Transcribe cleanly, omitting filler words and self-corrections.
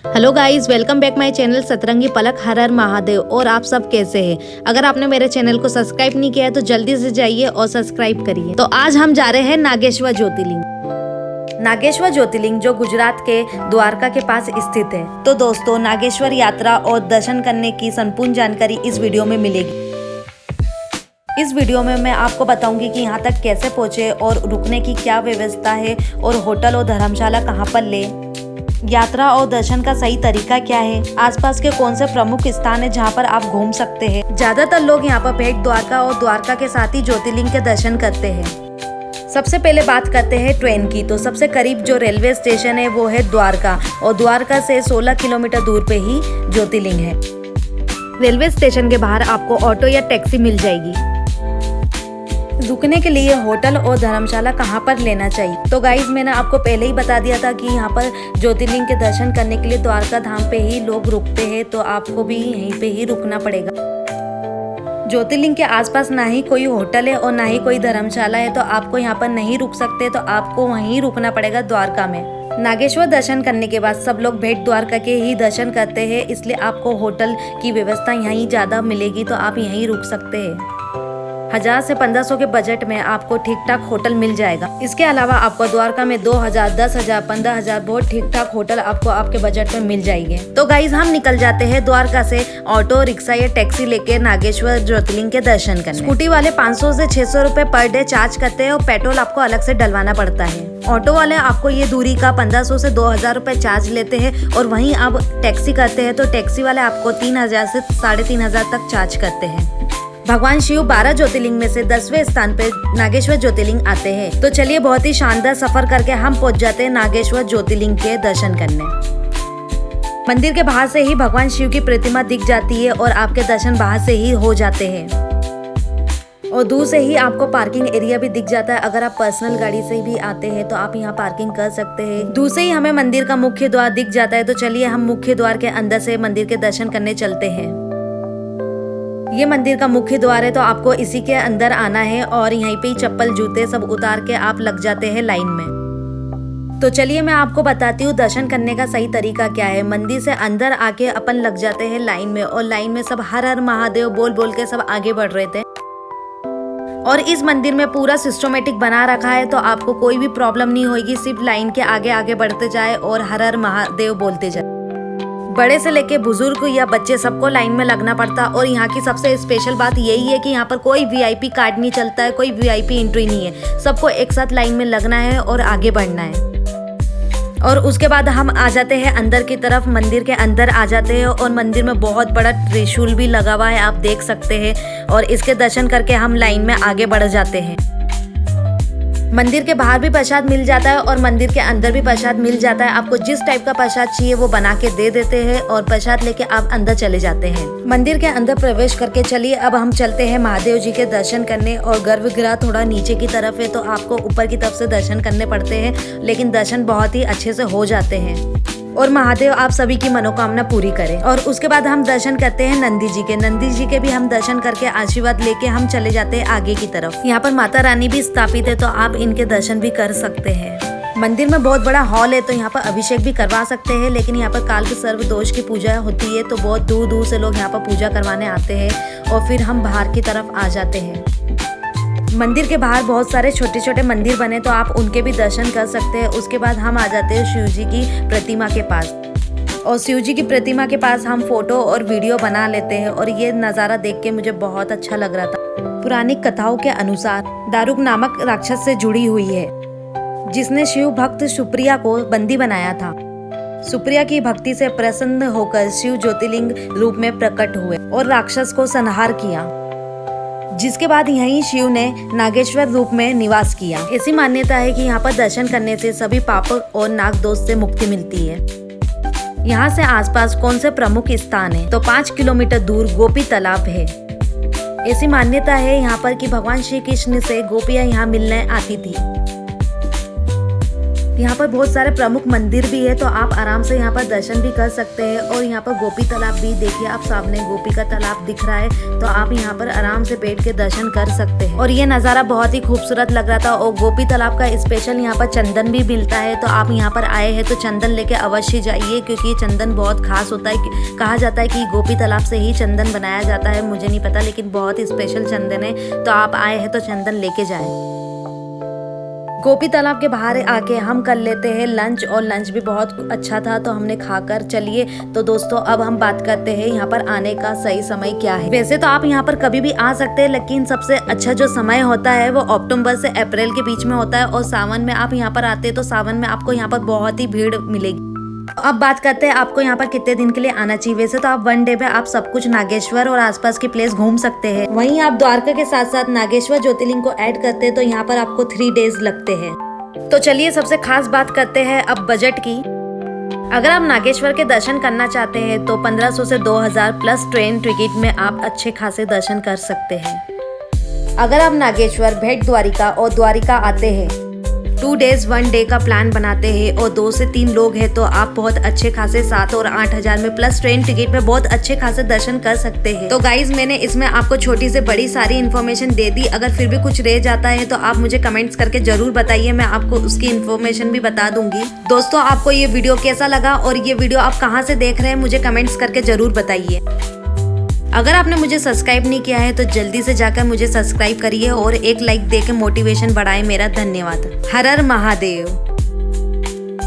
Hello guys, welcome back my channel सतरंगी पलक। हर हर महादेव। और आप सब कैसे हैं? अगर आपने मेरे चैनल को सब्सक्राइब नहीं किया है तो जल्दी से जाइए और सब्सक्राइब करिए। तो आज हम जा रहे हैं नागेश्वर ज्योतिर्लिंग। नागेश्वर ज्योतिर्लिंग जो गुजरात के द्वारका के पास स्थित है। तो दोस्तों, नागेश्वर यात्रा और दर्शन करने की संपूर्ण जानकारी इस वीडियो में मिलेगी। इस वीडियो में मैं आपको बताऊंगी कि यहाँ तक कैसे पहुँचे और रुकने की क्या व्यवस्था है और होटल और धर्मशाला कहाँ पर ले, यात्रा और दर्शन का सही तरीका क्या है, आसपास के कौन से प्रमुख स्थान है जहाँ पर आप घूम सकते हैं। ज्यादातर लोग यहाँ पर भेंट द्वारका और द्वारका के साथ ही ज्योतिर्लिंग के दर्शन करते हैं। सबसे पहले बात करते हैं ट्रेन की। तो सबसे करीब जो रेलवे स्टेशन है वो है द्वारका, और द्वारका से 16 किलोमीटर दूर पे ही ज्योतिर्लिंग है। रेलवे स्टेशन के बाहर आपको ऑटो या टैक्सी मिल जाएगी। रुकने के लिए होटल और धर्मशाला कहाँ पर लेना चाहिए। तो गाइज, मैंने आपको पहले ही बता दिया था कि यहाँ पर ज्योतिर्लिंग के दर्शन करने के लिए द्वारका धाम पे ही लोग रुकते हैं, तो आपको भी यहीं पे ही रुकना पड़ेगा। ज्योतिर्लिंग के आसपास ना ही कोई होटल है और ना ही कोई धर्मशाला है, तो आपको यहाँ पर नहीं रुक सकते, तो आपको वहीं रुकना पड़ेगा द्वारका में। नागेश्वर दर्शन करने के बाद सब लोग भेंट द्वारका के ही दर्शन करते हैं, इसलिए आपको होटल की व्यवस्था यहीं ज्यादा मिलेगी, तो आप यहीं रुक सकते हैं। 1000 से 1500 के बजट में आपको ठीक ठाक होटल मिल जाएगा। इसके अलावा आपको द्वारका में 2000, 10,000, 15,000 बहुत ठीक ठाक होटल आपको आपके बजट में मिल जाएंगे। तो गाइज, हम निकल जाते हैं द्वारका से ऑटो रिक्शा या टैक्सी लेके नागेश्वर ज्योतिर्लिंग के दर्शन करने। स्कूटी वाले 500 से 600 रुपए पर डे चार्ज करते हैं और पेट्रोल आपको अलग से डलवाना पड़ता है। ऑटो वाले आपको ये दूरी का 1500 से 2000 रुपए चार्ज लेते हैं, और वहीं आप टैक्सी करते हैं तो टैक्सी वाले आपको 3000 से 3500 तक चार्ज करते हैं। भगवान शिव 12 ज्योतिर्लिंग में से 10वें स्थान पे नागेश्वर ज्योतिर्लिंग आते हैं। तो चलिए, बहुत ही शानदार सफर करके हम पहुंच जाते हैं नागेश्वर ज्योतिर्लिंग के दर्शन करने। मंदिर के बाहर से ही भगवान शिव की प्रतिमा दिख जाती है और आपके दर्शन बाहर से ही हो जाते हैं, और दूर से ही आपको पार्किंग एरिया भी दिख जाता है। अगर आप पर्सनल गाड़ी से भी आते हैं तो आप यहाँ पार्किंग कर सकते हैं। दूर से ही हमें मंदिर का मुख्य द्वार दिख जाता है। तो चलिए, हम मुख्य द्वार के अंदर से मंदिर के दर्शन करने चलते हैं। ये मंदिर का मुख्य द्वार है, तो आपको इसी के अंदर आना है और यहीं पे ही चप्पल जूते सब उतार के आप लग जाते हैं लाइन में। तो चलिए, मैं आपको बताती हूँ दर्शन करने का सही तरीका क्या है। मंदिर से अंदर आके अपन लग जाते हैं लाइन में, और लाइन में सब हर हर महादेव बोल बोल के सब आगे बढ़ रहे थे। और इस मंदिर में पूरा सिस्टमेटिक बना रखा है, तो आपको कोई भी प्रॉब्लम नहीं होगी। सिर्फ लाइन के आगे आगे बढ़ते जाए और हर हर महादेव बोलते जाए। बड़े से लेके बुजुर्ग या बच्चे सबको लाइन में लगना पड़ता। और यहाँ की सबसे स्पेशल बात यही है कि यहाँ पर कोई वीआईपी कार्ड नहीं चलता है, कोई वीआईपी एंट्री नहीं है। सबको एक साथ लाइन में लगना है और आगे बढ़ना है। और उसके बाद हम आ जाते हैं अंदर की तरफ। मंदिर के अंदर आ जाते हैं और मंदिर में बहुत बड़ा त्रिशूल भी लगा हुआ है, आप देख सकते हैं। और इसके दर्शन करके हम लाइन में आगे बढ़ जाते हैं। मंदिर के बाहर भी प्रसाद मिल जाता है और मंदिर के अंदर भी प्रसाद मिल जाता है। आपको जिस टाइप का प्रसाद चाहिए वो बना के दे देते हैं, और प्रसाद लेके आप अंदर चले जाते हैं। मंदिर के अंदर प्रवेश करके चलिए, अब हम चलते हैं महादेव जी के दर्शन करने। और गर्भगृह थोड़ा नीचे की तरफ है, तो आपको ऊपर की तरफ से दर्शन करने पड़ते हैं, लेकिन दर्शन बहुत ही अच्छे से हो जाते हैं। और महादेव आप सभी की मनोकामना पूरी करें। और उसके बाद हम दर्शन करते हैं नंदी जी के भी हम दर्शन करके आशीर्वाद लेके हम चले जाते हैं आगे की तरफ। यहाँ पर माता रानी भी स्थापित है, तो आप इनके दर्शन भी कर सकते हैं। मंदिर में बहुत बड़ा हॉल है, तो यहाँ पर अभिषेक भी करवा सकते हैं, लेकिन यहाँ पर काल के सर्व दोष की पूजा होती है, तो बहुत दूर दूर से लोग यहाँ पर पूजा करवाने आते हैं। और फिर हम बाहर की तरफ आ जाते हैं। मंदिर के बाहर बहुत सारे छोटे छोटे मंदिर बने, तो आप उनके भी दर्शन कर सकते हैं। उसके बाद हम आ जाते हैं शिव जी की प्रतिमा के पास, और शिव जी की प्रतिमा के पास हम फोटो और वीडियो बना लेते हैं। और ये नज़ारा देख के मुझे बहुत अच्छा लग रहा था। पुरानी कथाओं के अनुसार दारुक नामक राक्षस से जुड़ी हुई है, जिसने शिव भक्त सुप्रिया को बंदी बनाया था। सुप्रिया की भक्ति से प्रसन्न होकर शिव ज्योतिर्लिंग रूप में प्रकट हुए और राक्षस को संहार किया, जिसके बाद यहीं शिव ने नागेश्वर रूप में निवास किया। ऐसी मान्यता है कि यहाँ पर दर्शन करने से सभी पाप और नाग दोष से मुक्ति मिलती है। यहाँ से आसपास कौन से प्रमुख स्थान है? तो 5 किलोमीटर दूर गोपी तालाब है। ऐसी मान्यता है यहाँ पर कि भगवान श्री कृष्ण से गोपियाँ यहाँ मिलने आती थी। यहाँ पर बहुत सारे प्रमुख मंदिर भी है, तो आप आराम से यहाँ पर दर्शन भी कर सकते हैं। और यहाँ पर गोपी तालाब भी देखिए, आप सामने गोपी का तालाब दिख रहा है, तो आप यहाँ पर आराम से बैठ के दर्शन कर सकते हैं। और ये नज़ारा बहुत ही खूबसूरत लग रहा था। और गोपी तालाब का स्पेशल यहाँ पर चंदन भी मिलता है, तो आप यहाँ पर आए हैं तो चंदन लेके अवश्य जाइए, क्योंकि ये चंदन बहुत खास होता है। कहा जाता है कि गोपी तालाब से ही चंदन बनाया जाता है, मुझे नहीं पता, लेकिन बहुत ही स्पेशल चंदन है। तो आप आए हैं तो चंदन लेके जाएं। गोपी तालाब के बाहर आके हम कर लेते हैं लंच, और लंच भी बहुत अच्छा था, तो हमने खाकर चलिए। तो दोस्तों अब हम बात करते हैं यहाँ पर आने का सही समय क्या है। वैसे तो आप यहाँ पर कभी भी आ सकते हैं, लेकिन सबसे अच्छा जो समय होता है वो अक्टूबर से अप्रैल के बीच में होता है। और सावन में आप यहाँ पर आते हैं तो सावन में आपको यहाँ पर बहुत ही भीड़ मिलेगी। अब बात करते हैं आपको यहाँ पर कितने दिन के लिए आना चाहिए। वैसे तो आप 1 डे में आप सब कुछ नागेश्वर और आसपास की प्लेस घूम सकते हैं। वहीं आप द्वारका के साथ साथ नागेश्वर ज्योतिर्लिंग को ऐड करते हैं तो यहाँ पर आपको 3 डेज लगते हैं। तो चलिए सबसे खास बात करते हैं अब बजट की। अगर आप नागेश्वर के दर्शन करना चाहते हैं तो 1500 से 2000 प्लस ट्रेन टिकट में आप अच्छे खासे दर्शन कर सकते हैं। अगर आप नागेश्वर, भेट द्वारिका और द्वारिका आते हैं, 2 डेज 1 डे का प्लान बनाते हैं और 2 से 3 लोग हैं, तो आप बहुत अच्छे खासे 7 और 8 हजार में प्लस ट्रेन टिकट में बहुत अच्छे खासे दर्शन कर सकते हैं। तो गाइज मैंने इसमें आपको छोटी से बड़ी सारी इन्फॉर्मेशन दे दी। अगर फिर भी कुछ रह जाता है तो आप मुझे कमेंट्स करके जरूर बताइए, मैं आपको उसकी इन्फॉर्मेशन भी बता दूंगी। दोस्तों आपको ये वीडियो कैसा लगा और ये वीडियो आप कहाँ से देख रहे हैं मुझे कमेंट्स करके जरूर बताइए। अगर आपने मुझे सब्सक्राइब नहीं किया है तो जल्दी से जाकर मुझे सब्सक्राइब करिए और एक लाइक देके मोटिवेशन बढ़ाए। मेरा धन्यवाद। हर हर महादेव।